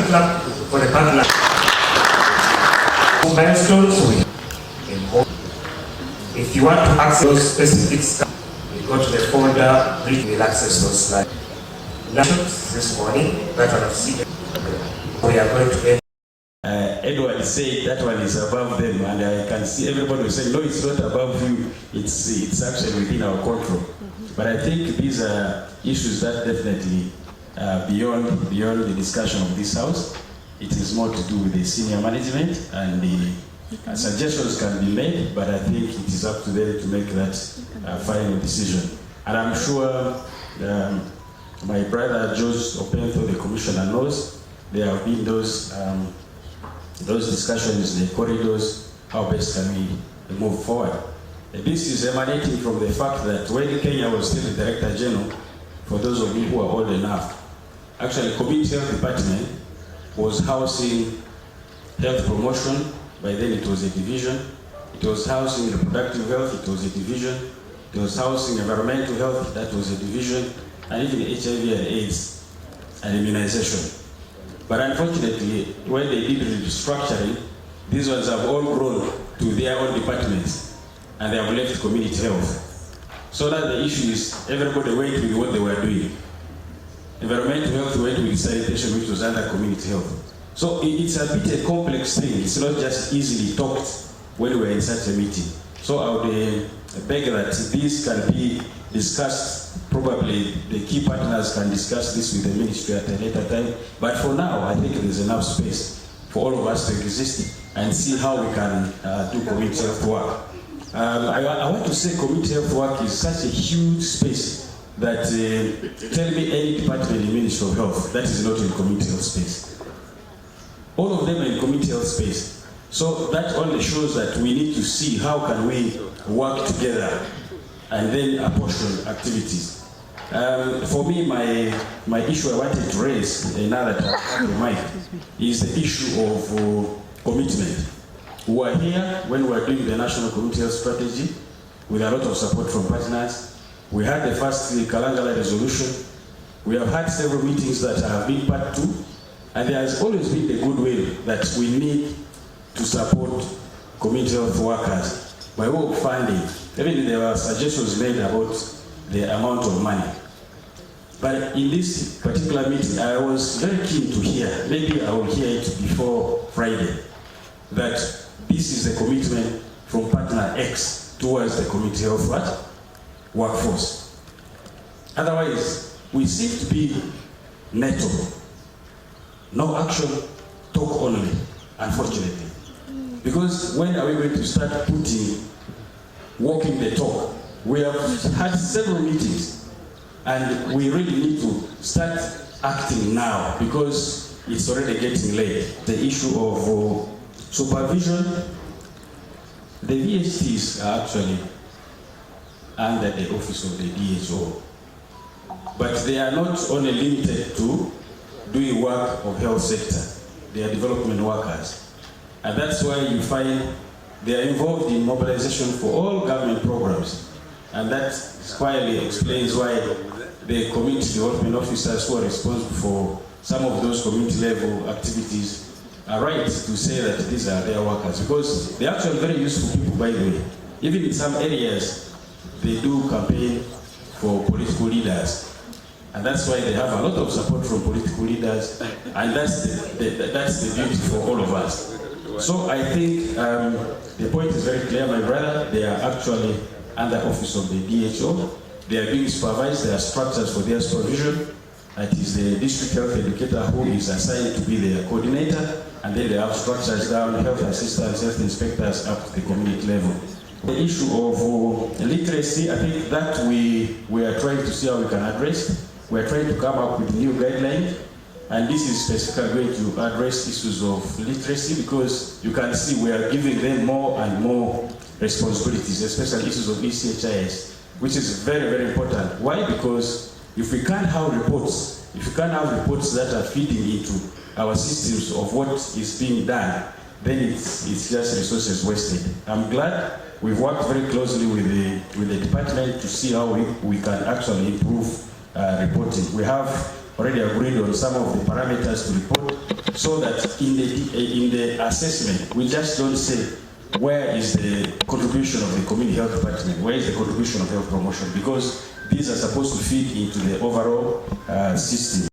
big clap for the partner. Milestones. If you want to access those specific stuff, you go to the folder, you will access those slides. This morning, that one I've seen. We are going to end. Edward said that one is above them, and I can see everybody will say, no, it's not above you, it's actually within our control. But I think these are issues that definitely beyond the discussion of this house. It is more to do with the senior management, and the suggestions can be made, but I think it is up to them to make that final decision. And I'm sure my brother George Opentho, the commissioner, knows there have been those discussions in the corridors, how best can we move forward. This is emanating from the fact that when Kenya was still the Director General, for those of you who are old enough, actually Community Health Department was housing health promotion. By then it was a division. It was housing reproductive health, it was a division. It was housing environmental health, that was a division. And even HIV and AIDS and immunization. But unfortunately, when they did restructuring, these ones have all grown to their own departments, and they have left community health. So that the issue is everybody went with what they were doing. Environmental health went with sanitation, which was under community health. So it's a bit a complex thing. It's not just easily talked when we're in such a meeting. So I would beg that this can be discussed. Probably the key partners can discuss this with the ministry at a later time. But for now, I think there's enough space for all of us to exist and see how we can do community health work. I want to say community health work is such a huge space that tell me any department in the Ministry of Health that is not in community health space. All of them are in community health space. So that only shows that we need to see how can we work together and then apportion activities. For me, my issue I wanted to raise, now that I have the mic, is the issue of commitment. We were here when we were doing the National Community Health Strategy with a lot of support from partners. We had the first Kalangala resolution. We have had several meetings that have been part 2, and there has always been the goodwill that we need to support community health workers by way of funding. Even there were suggestions made about the amount of money. But in this particular meeting, I was very keen to hear, maybe I will hear it before Friday, that this is a commitment from partner X towards the community health workforce. Otherwise, we seem to be NATO. No action, talk only, unfortunately. Because when are we going to start walking the talk? We have had several meetings, and we really need to start acting now because it's already getting late. The issue of supervision, the VHTs are actually under the office of the DHO, but they are not only limited to doing work of health sector. They are development workers, and that's why you find they are involved in mobilization for all government programs. And that squarely explains why the community development officers who are responsible for some of those community level activities are right to say that these are their workers, because they're actually very useful people, by the way. Even in some areas, they do campaign for political leaders. And that's why they have a lot of support from political leaders, and that's the beauty for all of us. So I think the point is very clear, my brother. They are actually under office of the DHO. They are being supervised. There are structures for their supervision. It is the district health educator who is assigned to be their coordinator, and then they have structures down, health assistants, health inspectors up to the community level. The issue of literacy, I think that we are trying to see how we can address. We are trying to come up with new guidelines, and this is specifically going to address issues of literacy, because you can see we are giving them more and more responsibilities, especially issues of ECHIS, which is very, very important. Why? Because if we can't have reports, that are feeding into our systems of what is being done, then it's just resources wasted. I'm glad we've worked very closely with the department to see how we can actually improve reporting. We have already agreed on some of the parameters to report, so that in the assessment, we just don't say, where is the contribution of the community health department? Where is the contribution of health promotion? Because these are supposed to feed into the overall system.